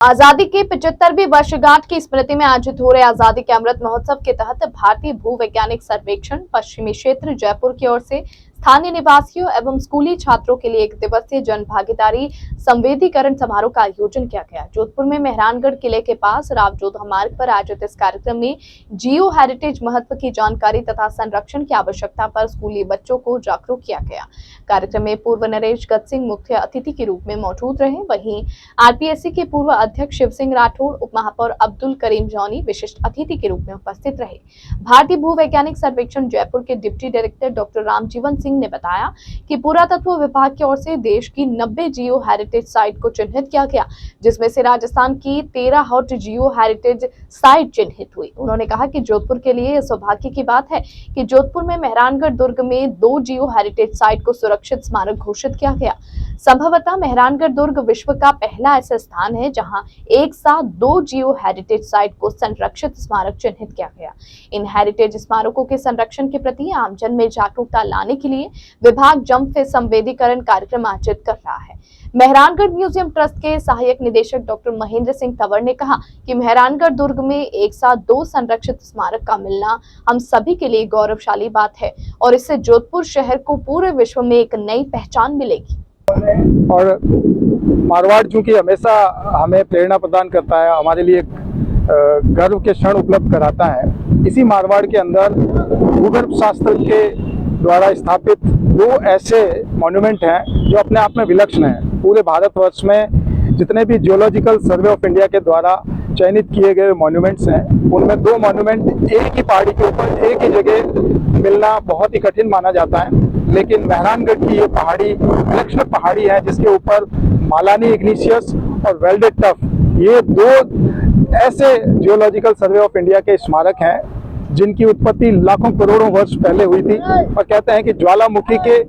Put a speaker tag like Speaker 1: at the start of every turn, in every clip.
Speaker 1: आजादी के 75वीं वर्षगांठ की स्मृति में आयोजित हो रहे आजादी के अमृत महोत्सव के तहत भारतीय भूवैज्ञानिक सर्वेक्षण पश्चिमी क्षेत्र जयपुर की ओर से स्थानीय निवासियों एवं स्कूली छात्रों के लिए एक दिवसीय जन भागीदारी संवेदीकरण समारोह का आयोजन किया गया। जोधपुर में मेहरानगढ़ किले के पास रावजोधा मार्ग पर आयोजित इस कार्यक्रम में जियो हेरिटेज महत्व की जानकारी तथा संरक्षण की आवश्यकता पर स्कूली बच्चों को जागरूक किया गया। कार्यक्रम में पूर्व नरेश गत सिंह मुख्य अतिथि के रूप में मौजूद रहे। वहीं आरपीएससी के पूर्व अध्यक्ष शिव सिंह राठौड़, उप महापौर अब्दुल करीम जौनी विशिष्ट अतिथि के रूप में उपस्थित रहे। भारतीय भूवैज्ञानिक सर्वेक्षण जयपुर के deputy director doctor Ramjivan Singh ने बताया कि पुरातत्व विभाग की ओर से देश की 90 जियो हेरिटेज साइट को चिन्हित किया गया, जिसमें से राजस्थान की 13 हॉट जियो हेरिटेज साइट चिन्हित हुई। उन्होंने कहा कि जोधपुर के लिए सौभाग्य की बात है कि जोधपुर में मेहरानगढ़ दुर्ग में 2 जियो हेरिटेज साइट को सुरक्षित स्मारक घोषित किया गया। संभवतः मेहरानगढ़ दुर्ग विश्व का पहला ऐसा स्थान है जहां एक साथ 2 जियो हेरिटेज साइट को संरक्षित स्मारक चिन्हित किया गया। इन हेरिटेज स्मारकों के संरक्षण के प्रति आमजन में जागरूकता लाने के लिए विभाग जंप से संवेदीकरण कार्यक्रम आयोजित कर रहा है। मेहरानगढ़ म्यूजियम ट्रस्ट के सहायक निदेशक डॉक्टर महेंद्र सिंह तंवर ने कहा कि मेहरानगढ़ दुर्ग में एक साथ 2 संरक्षित स्मारक का मिलना हम सभी के लिए गौरवशाली बात है और इससे जोधपुर शहर को पूरे विश्व में एक नई पहचान मिलेगी।
Speaker 2: और मारवाड़ चूंकि हमेशा हमें प्रेरणा प्रदान करता है, हमारे लिए गर्व के क्षण उपलब्ध कराता है। इसी मारवाड़ के अंदर भूगर्भ शास्त्र के द्वारा स्थापित 2 ऐसे मॉन्यूमेंट हैं जो अपने आप में विलक्षण हैं। पूरे भारतवर्ष में जितने भी जियोलॉजिकल सर्वे ऑफ इंडिया के द्वारा चयनित किए गए मॉन्यूमेंट्स हैं, उनमें 2 मॉन्यूमेंट एक ही पहाड़ी के ऊपर एक ही जगह मिलना बहुत ही कठिन माना जाता है। लेकिन मेहरानगढ़ की ये पहाड़ी विलक्षण पहाड़ी है, जिसके ऊपर मालानी इग्निशियस और वेल्डेड टफ, ये 2 ऐसे जियोलॉजिकल सर्वे ऑफ इंडिया के स्मारक हैं जिनकी उत्पत्ति लाखों करोड़ों वर्ष पहले हुई थी। और कहते हैं कि ज्वालामुखी के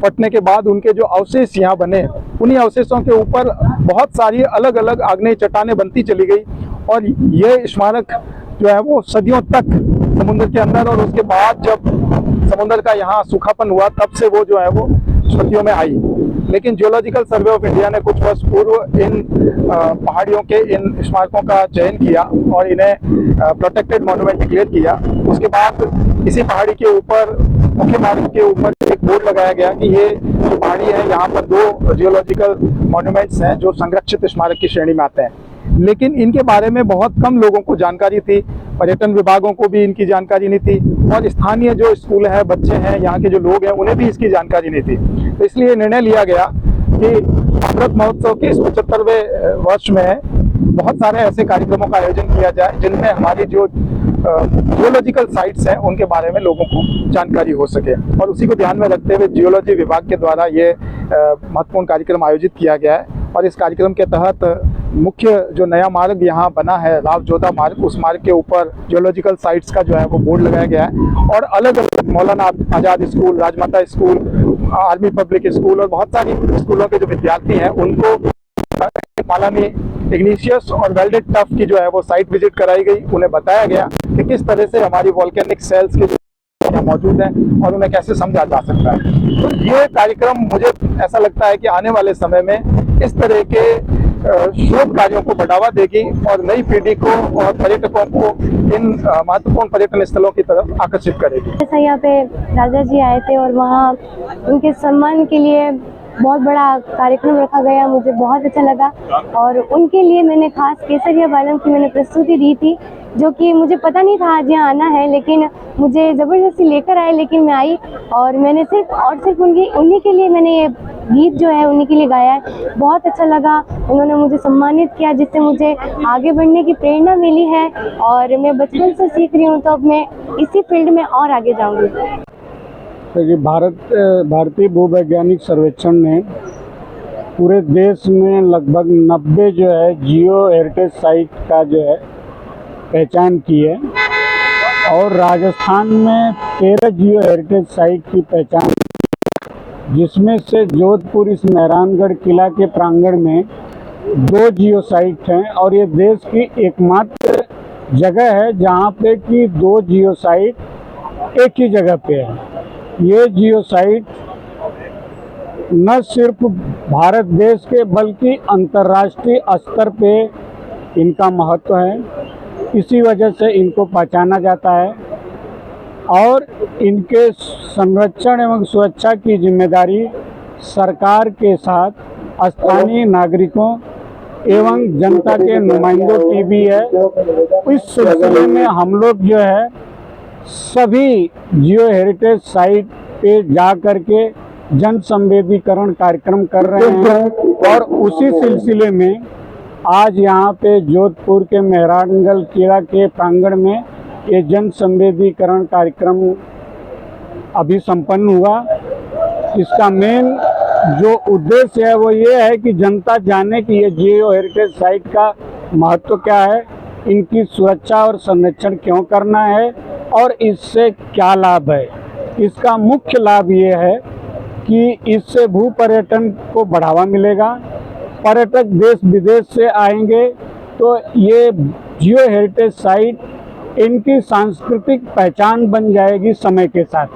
Speaker 2: फटने के बाद उनके जो अवशेष यहाँ बने, उन्हीं अवशेषों के ऊपर बहुत सारी अलग अलग आग्नेय चट्टानें बनती चली गई और ये स्मारक जो है वो सदियों तक समुद्र के अंदर, और उसके बाद जब समुद्र का यहाँ सूखापन हुआ तब से वो जो है वो स्मृतियों में आई। लेकिन जियोलॉजिकल सर्वे ऑफ इंडिया ने कुछ वर्ष पूर्व इन पहाड़ियों के इन स्मारकों का चयन किया और इन्हें प्रोटेक्टेड मॉन्यूमेंट डिक्लेयर किया। उसके बाद इसी पहाड़ी के ऊपर, मुख्य मार्ग के ऊपर एक बोर्ड लगाया गया कि ये जो पहाड़ी है यहाँ पर 2 जियोलॉजिकल मॉन्यूमेंट्स हैं जो संरक्षित स्मारक की श्रेणी में आते हैं। लेकिन इनके बारे में बहुत कम लोगों को जानकारी थी, पर्यटन विभागों को भी इनकी जानकारी नहीं थी और स्थानीय जो स्कूल है, बच्चे हैं, यहाँ के जो लोग हैं, उन्हें भी इसकी जानकारी नहीं थी। तो इसलिए निर्णय लिया गया कि अमृत महोत्सव के इस 75वें वर्ष में बहुत सारे ऐसे कार्यक्रमों का आयोजन किया जाए जिनमें हमारी जो जियोलॉजिकल साइट्स हैं उनके बारे में लोगों को जानकारी हो सके। और उसी को ध्यान में रखते हुए जियोलॉजी विभाग के द्वारा ये महत्वपूर्ण कार्यक्रम आयोजित किया गया है। और इस कार्यक्रम के तहत मुख्य जो नया मार्ग यहाँ बना है, रावजोधा मार्ग, उस मार्ग के ऊपर जियोलॉजिकल साइट्स का जो है वो बोर्ड लगाया गया है और अलग अलग मौलाना आजाद स्कूल, राजमाता स्कूल, आर्मी पब्लिक स्कूल और बहुत सारी स्कूलों के जो विद्यार्थी हैं उनको मालानी इग्निशियस और वेल्डेड टफ की जो है वो साइट विजिट कराई गई। उन्हें बताया गया कि किस तरह से हमारी वॉल्केनिक सेल्स के जो मौजूद हैं और उन्हें कैसे समझा जा सकता है। तो ये कार्यक्रम मुझे ऐसा लगता है कि आने वाले समय में इस तरह के शोध कार्यों को बढ़ावा देगी और नई पीढ़ी को और पर्यटकों को इन महत्वपूर्ण पर्यटन स्थलों की तरफ आकर्षित करेगी।
Speaker 3: जैसा यहाँ पे राजा जी आए थे और वहाँ उनके सम्मान के लिए बहुत बड़ा कार्यक्रम रखा गया, मुझे बहुत अच्छा लगा। और उनके लिए मैंने खास केसरिया बालम की मैंने प्रस्तुति दी थी, जो कि मुझे पता नहीं था आज यहाँ आना है, लेकिन मुझे ज़बरदस्ती लेकर आए। लेकिन मैं आई और मैंने सिर्फ उन्हीं के लिए मैंने ये गीत जो है उन्हीं के लिए गाया है। बहुत अच्छा लगा, उन्होंने मुझे सम्मानित किया जिससे मुझे आगे बढ़ने की प्रेरणा मिली है और मैं बचपन से सीख रही हूँ, तो अब मैं इसी फील्ड में और आगे जाऊँगी।
Speaker 4: तो भारतीय भूवैज्ञानिक सर्वेक्षण ने पूरे देश में लगभग 90 जो है जियो हेरिटेज साइट का जो है पहचान की है और राजस्थान में 13 जियो हेरिटेज साइट की पहचान, जिसमें से जोधपुर इस मेहरानगढ़ किला के प्रांगण में 2 जियो साइट हैं और ये देश की एकमात्र जगह है जहाँ पे कि 2 जियो साइट एक ही जगह पे है। ये जियो साइट न सिर्फ भारत देश के बल्कि अंतर्राष्ट्रीय स्तर पे इनका महत्व है, इसी वजह से इनको पहचाना जाता है और इनके संरक्षण एवं सुरक्षा की जिम्मेदारी सरकार के साथ स्थानीय नागरिकों एवं जनता के नुमाइंदों की भी है। इस सिलसिले में हम लोग जो है सभी जियो हेरिटेज साइट पे जा करके जन संवेदीकरण कार्यक्रम कर रहे हैं और उसी सिलसिले में आज यहाँ पे जोधपुर के मेहरानगढ़ किला के प्रांगण में ये जन संवेदीकरण कार्यक्रम अभी संपन्न हुआ। इसका मेन जो उद्देश्य है वो ये है कि जनता जाने कि ये जियो हेरिटेज साइट का महत्व क्या है, इनकी सुरक्षा और संरक्षण क्यों करना है और इससे क्या लाभ है। इसका मुख्य लाभ ये है कि इससे भू पर्यटन को बढ़ावा मिलेगा। पर्यटक देश विदेश से आएंगे तो ये जियो हेरिटेज साइट इनकी सांस्कृतिक पहचान बन जाएगी समय के साथ।